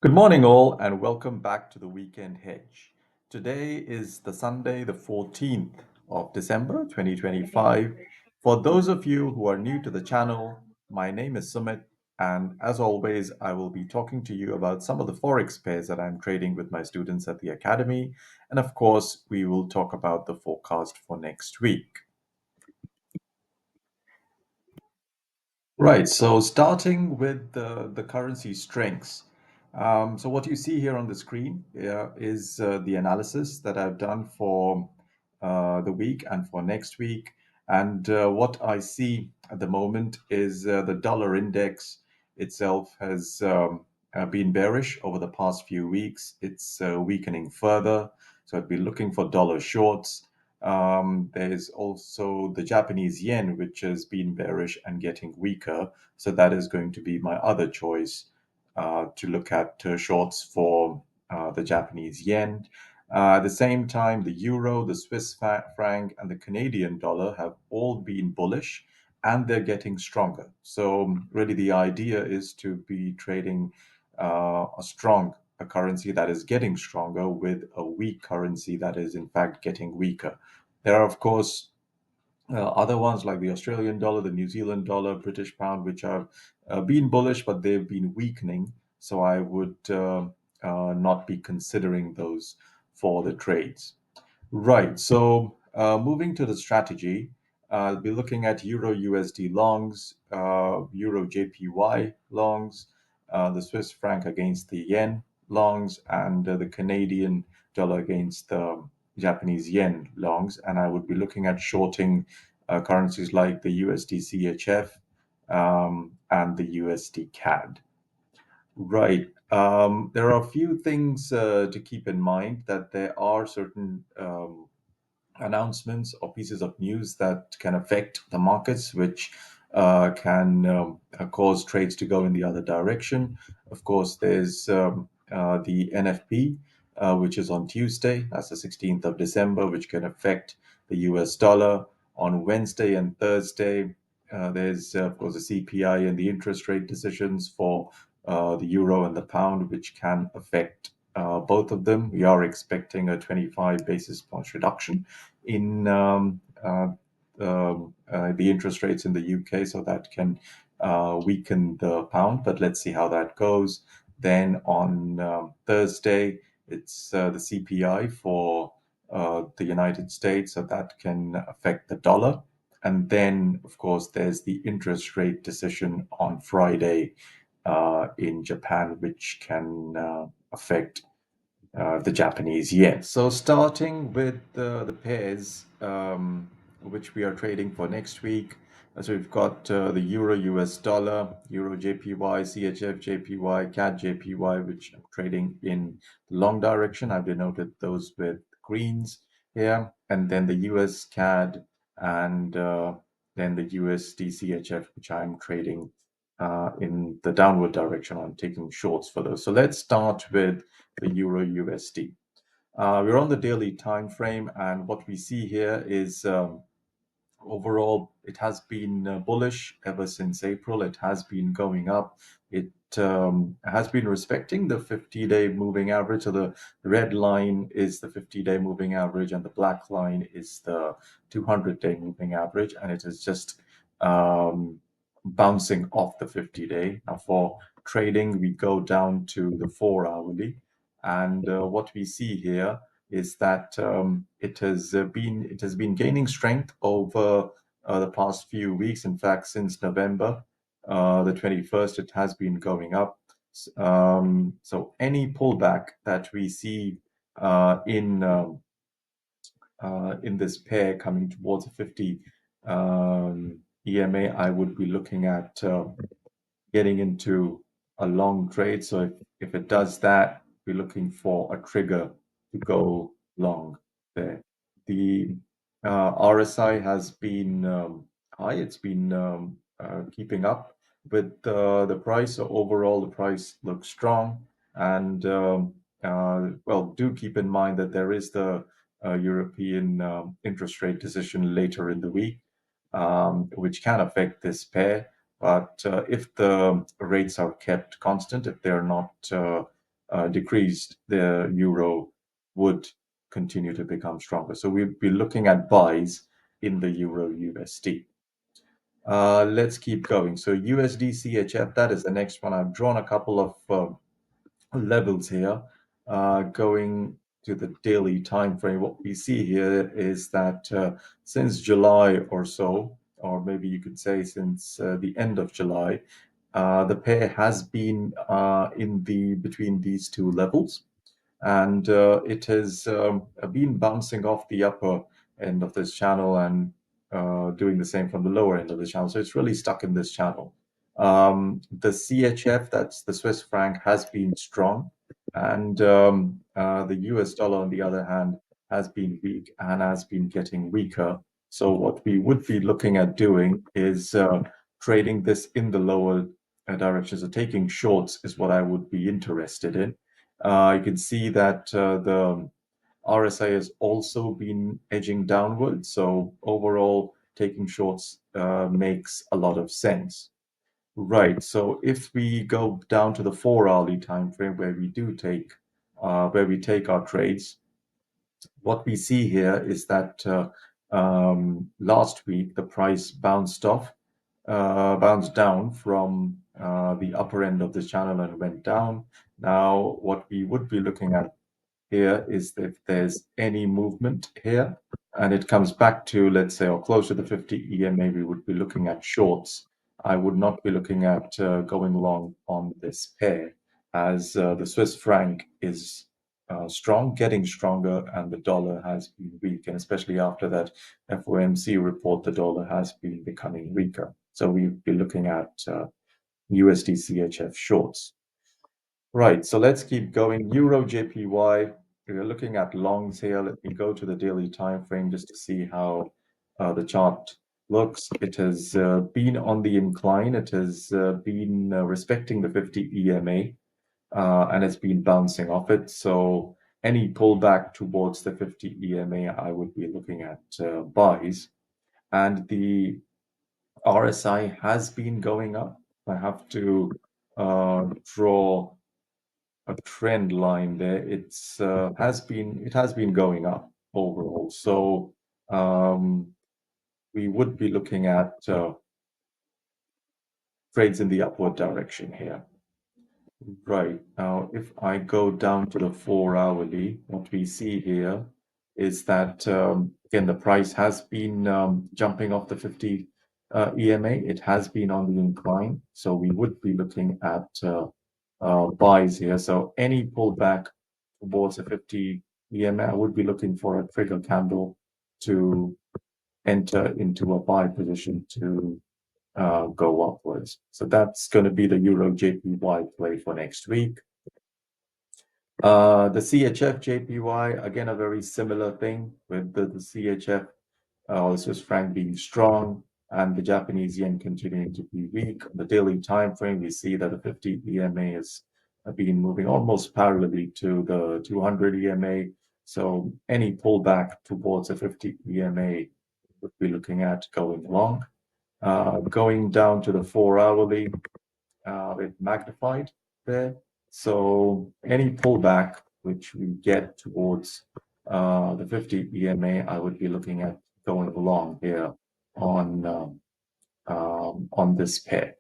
Good morning, all, and welcome back to the Weekend Hedge. Today is the Sunday, the 14th of December, 2025. For those of you who are new to the channel, my name is Sumit, and as always, I will be talking to you about some of the Forex pairs that I'm trading with my students at the Academy. And of course, we will talk about the forecast for next week. Right. So starting with the currency strengths. So what you see here on the screen is the analysis that I've done for the week and for next week. And what I see at the moment is the dollar index itself has been bearish over the past few weeks. It's weakening further. So I'd be looking for dollar shorts. There's also the Japanese yen, which has been bearish and getting weaker. So that is going to be my other choice to look at shorts for the Japanese yen. At the same time, the euro, the Swiss franc, and the Canadian dollar have all been bullish and they're getting stronger. So, really, the idea is to be trading a currency that is getting stronger with a weak currency that is, in fact, getting weaker. There are, of course, other ones like the Australian dollar, the New Zealand dollar, British pound, which have been bullish, but they've been weakening. So I would not be considering those for the trades. Right. So moving to the strategy, I'll be looking at Euro USD longs, Euro JPY longs, the Swiss franc against the yen longs, and the Canadian dollar against the Japanese yen longs. And I would be looking at shorting currencies like the USDCHF and the USD CAD. Right. There are a few things to keep in mind that there are certain announcements or pieces of news that can affect the markets, which can cause trades to go in the other direction. Of course, there's the NFP, which is on Tuesday, that's the 16th of December, which can affect the US dollar. On Wednesday and Thursday, there's, of course, the CPI and the interest rate decisions for the euro and the pound, which can affect both of them. We are expecting a 25 basis points reduction in the interest rates in the UK, so that can weaken the pound. But let's see how that goes. Then on Thursday, it's the CPI for the United States, so that can affect the dollar. And then, of course, there's the interest rate decision on Friday in Japan, which can affect the Japanese yen. So starting with the pairs which we are trading for next week. So we've got the Euro US dollar, Euro JPY, CHF JPY, CAD JPY, which I'm trading in the long direction. I've denoted those with greens here. And then the US CAD and then the USDCHF, which I'm trading in the downward direction. I'm taking shorts for those. So let's start with the Euro USD. We're on the daily time frame, and what we see here is overall it has been bullish ever since April. It has been going up. It has been respecting the 50-day moving average. So the red line is the 50-day moving average, and the black line is the 200-day moving average, and it is just bouncing off the 50-day. Now for trading, we go down to the 4-hourly, and what we see here is that it has been gaining strength over the past few weeks. In fact, since November the 21st, it has been going up. So any pullback that we see in this pair coming towards a 50 EMA, I would be looking at getting into a long trade. So if it does that, we're looking for a trigger to go long there. The RSI has been high. It's been keeping up with the price. So overall, the price looks strong. And well, do keep in mind that there is the European interest rate decision later in the week, which can affect this pair. But if the rates are kept constant, if they're not decreased, the euro would continue to become stronger. So we'll be looking at buys in the euro USD. Let's keep going. So USDCHF, that is the next one. I've drawn a couple of levels here. Going to the daily time frame, what we see here is that since July or so, or maybe you could say since the end of July, the pair has been in the between these two levels, and it has been bouncing off the upper end of this channel and doing the same from the lower end of the channel. So it's really stuck in this channel. The CHF, that's the Swiss franc, has been strong, and the US dollar, on the other hand, has been weak and has been getting weaker. So what we would be looking at doing is trading this in the lower direction. So taking shorts is what I would be interested in. You can see that the RSI has also been edging downwards. So overall, taking shorts makes a lot of sense. Right. So if we go down to the 4-hourly time frame where we take our trades, what we see here is that last week the price bounced down from the upper end of the channel and went down. Now, what we would be looking at here is if there's any movement here and it comes back to, let's say, or close to the 50 EMA, we would be looking at shorts. I would not be looking at going long on this pair, as the Swiss franc is strong, getting stronger, and the dollar has been weak. And especially after that FOMC report, the dollar has been becoming weaker. So we'd be looking at USD/CHF shorts. Right, so let's keep going. EUROJPY, we're looking at longs here. Let me go to the daily time frame just to see how the chart looks. It has been on the incline. It has been respecting the 50 EMA, and it's been bouncing off it. So any pullback towards the 50 EMA, I would be looking at buys. And the RSI has been going up. I have to draw a trend line there. It has been going up overall. So we would be looking at trades in the upward direction here. Right. Now, if I go down to the 4-hourly, what we see here is that again the price has been jumping off the 50 EMA. It has been on the incline, so we would be looking at buys here. So any pullback towards a 50 EMA, I would be looking for a trigger candle to enter into a buy position to go upwards. So that's going to be the EUROJPY play for next week. The CHF JPY, again, a very similar thing with the CHF, the Swiss franc being strong and the Japanese yen continuing to be weak. On the daily time frame, we see that the 50 EMA has been moving almost parallelly to the 200 EMA. So any pullback towards the 50 EMA would be looking at going long. Going down to the 4-hourly, it magnified there. So any pullback which we get towards the 50 EMA, I would be looking at going long here on this pair.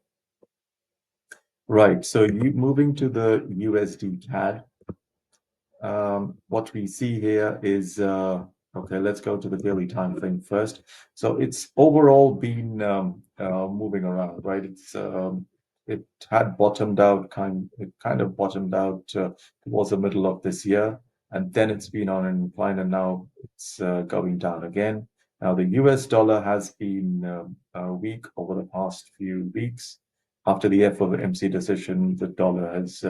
Right. So moving to the USD CAD, what we see here is okay. Let's go to the daily time frame first. So it's overall been moving around, right? It had bottomed out, it kind of bottomed out towards the middle of this year, and then it's been on an incline, and now it's going down again. Now the US dollar has been weak over the past few weeks. After the FOMC decision, the dollar has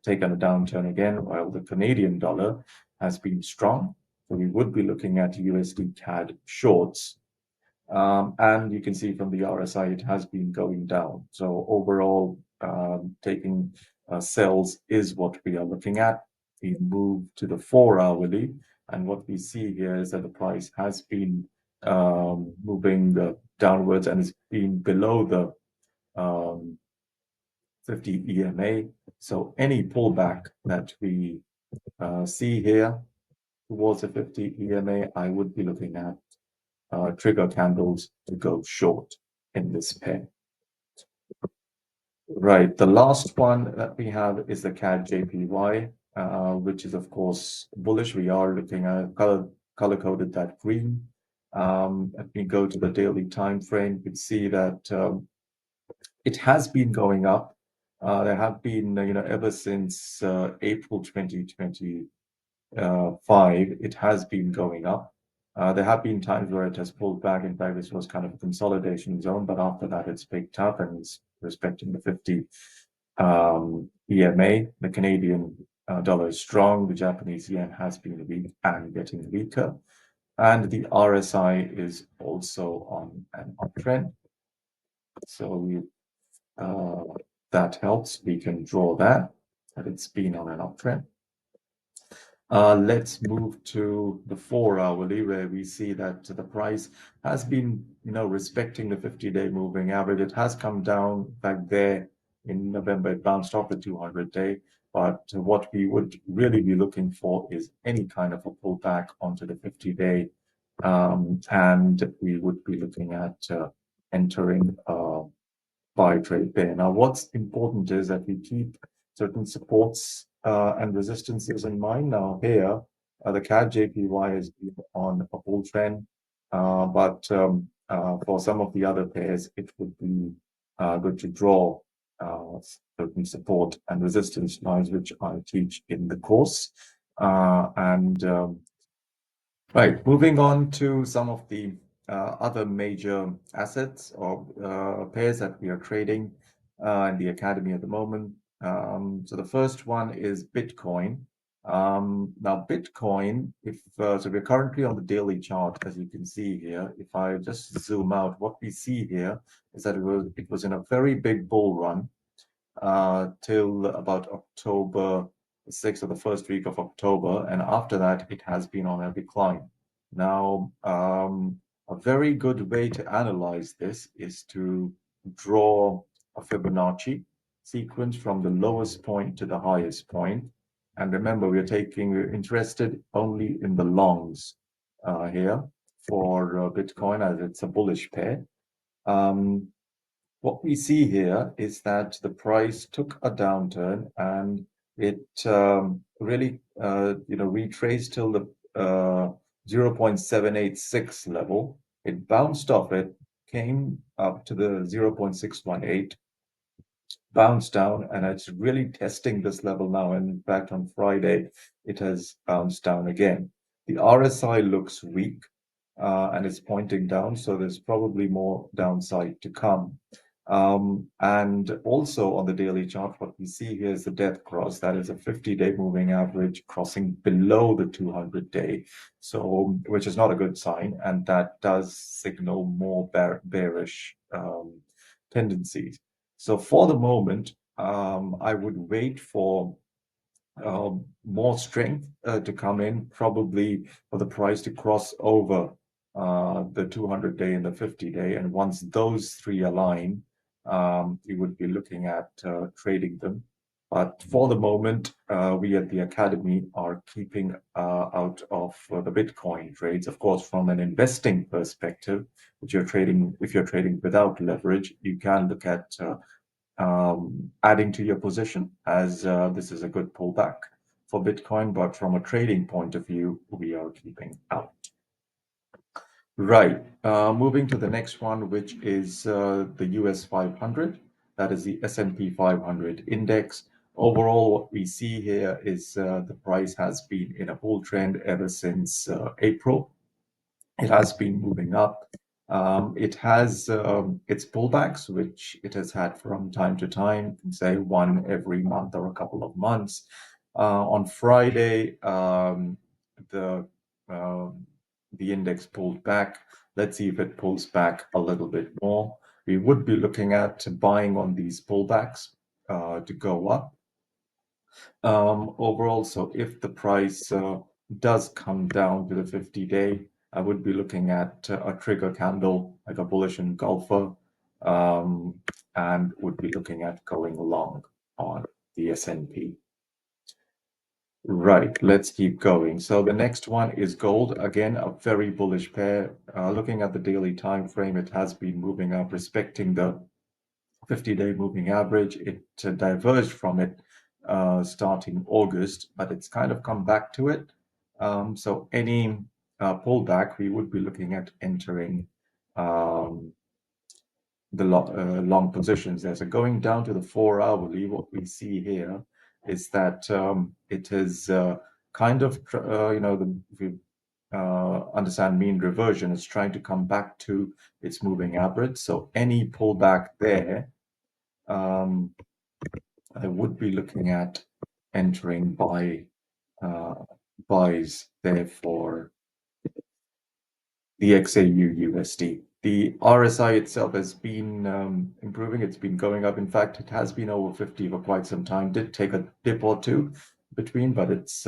taken a downturn again, while the Canadian dollar has been strong. So we would be looking at USD CAD shorts. And you can see from the RSI, it has been going down. So overall, taking sells is what we are looking at. We move to the 4-hourly, and what we see here is that the price has been moving downwards and has been below the 50 EMA. So any pullback that we see here towards the 50 EMA, I would be looking at trigger candles to go short in this pair. Right, the last one that we have is the CAD-JPY, which is of course bullish. We are looking at color-coded that green. If we go to the daily time frame, you can see that it has been going up. There have been, ever since April 2025, it has been going up. There have been times where it has pulled back. In fact, this was kind of a consolidation zone, but after that, it's picked up and is respecting the 50 EMA. The Canadian dollar is strong. The Japanese yen has been weak and getting weaker. And the RSI is also on an uptrend. So that helps. We can draw that it's been on an uptrend. Let's move to the 4-hourly, where we see that the price has been, respecting the 50-day moving average. It has come down back there in November. It bounced off the 200-day. But what we would really be looking for is any kind of a pullback onto the 50-day. And we would be looking at entering buy trade there. Now, what's important is that we keep certain supports and resistances in mind. Now here, the CAD-JPY has been on a bull trend, but for some of the other pairs, it would be good to draw certain support and resistance lines, which I teach in the course. Right, moving on to some of the other major assets or pairs that we are trading in the academy at the moment. So the first one is Bitcoin. Now Bitcoin, so we're currently on the daily chart, as you can see here. If I just zoom out, what we see here is that it was in a very big bull run till about October 6th, or the first week of October, and after that it has been on a decline. Now, a very good way to analyze this is to draw a Fibonacci sequence from the lowest point to the highest point. And remember, we're interested only in the longs here for Bitcoin, as it's a bullish pair. What we see here is that the price took a downturn and it really, retraced till the 0.786 level. It bounced off it, came up to the 0.618, bounced down, and it's really testing this level now. And in fact, on Friday, it has bounced down again. The RSI looks weak and it's pointing down, so there's probably more downside to come. And also on the daily chart, what we see here is the death cross. That is a 50-day moving average crossing below the 200-day, so which is not a good sign, and that does signal more bearish tendencies. So for the moment, I would wait for more strength to come in, probably for the price to cross over the 200-day and the 50-day. And once those three align, we would be looking at trading them. But for the moment, we at the Academy are keeping out of the Bitcoin trades. Of course, from an investing perspective, if you're trading without leverage, you can look at adding to your position, as this is a good pullback for Bitcoin. But from a trading point of view, we are keeping out. Right, moving to the next one, which is the US 500. That is the S&P 500 index. Overall, what we see here is the price has been in a bull trend ever since April. It has been moving up. It has its pullbacks, which it has had from time to time, say one every month or a couple of months. On Friday, the index pulled back. Let's see if it pulls back a little bit more. We would be looking at buying on these pullbacks to go up. Overall, so if the price does come down to the 50-day, I would be looking at a trigger candle, like a bullish engulfer, and would be looking at going long on the S&P. Right, let's keep going. So the next one is gold. Again, a very bullish pair. Looking at the daily time frame, it has been moving up, respecting the 50-day moving average. It diverged from it starting August, but it's kind of come back to it. So any pullback, we would be looking at entering the long positions there. So going down to the 4-hourly, what we see here is that it is kind of, if you understand mean reversion, it's trying to come back to its moving average. So any pullback there, I would be looking at entering buys there for the XAUUSD. The RSI itself has been improving. It's been going up. In fact, it has been over 50 for quite some time. Did take a dip or two between, but it's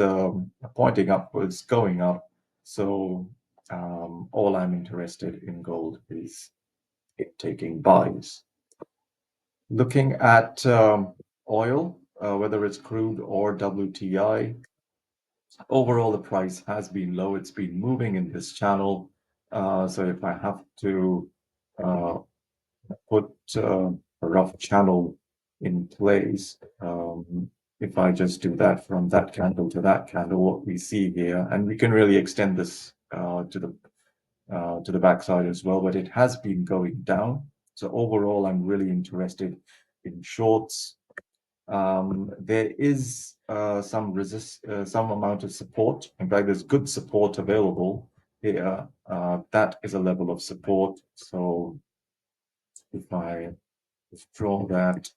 pointing upwards, going up. So all I'm interested in gold is taking buys. Looking at oil, whether it's crude or WTI, overall the price has been low. It's been moving in this channel. So if I have to put a rough channel in place, if I just do that from that candle to that candle, what we see here, and we can really extend this to the backside as well, but it has been going down. So overall, I'm really interested in shorts. There is some amount of support. In fact, there's good support available here. That is a level of support. So if I draw that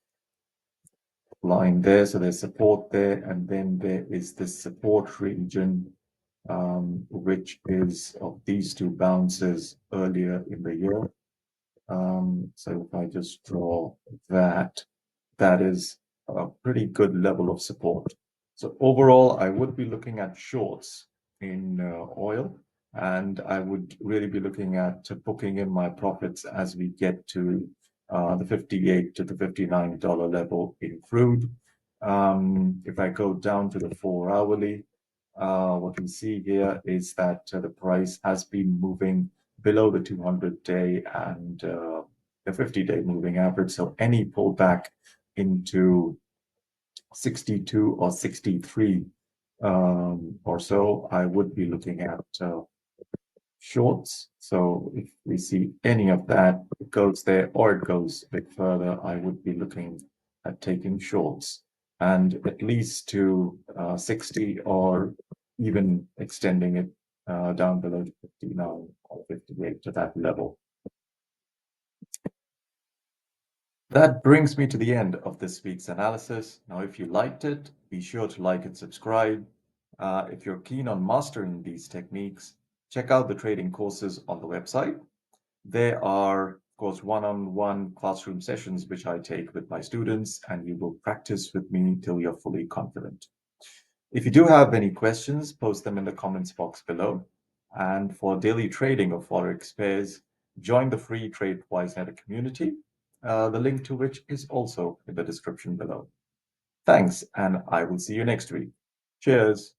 line there, so there's support there, and then there is this support region, which is of these two bounces earlier in the year. So if I just draw that, that is a pretty good level of support. So overall, I would be looking at shorts in oil, and I would really be looking at booking in my profits as we get to the $58 to the $59 level in crude. If I go down to the 4-hourly, what we see here is that the price has been moving below the 200-day and the 50-day moving average. So any pullback into 62 or 63 or so, I would be looking at shorts. So if we see any of that, it goes there or it goes a bit further, I would be looking at taking shorts, and at least to 60 or even extending it down below 59 or 58 to that level. That brings me to the end of this week's analysis. Now, if you liked it, be sure to like and subscribe. If you're keen on mastering these techniques, check out the trading courses on the website. There are, of course, one-on-one classroom sessions which I take with my students, and you will practice with me till you're fully confident. If you do have any questions, post them in the comments box below. And for daily trading of Forex pairs, join the free Trade WiseNet community, the link to which is also in the description below. Thanks, and I will see you next week. Cheers.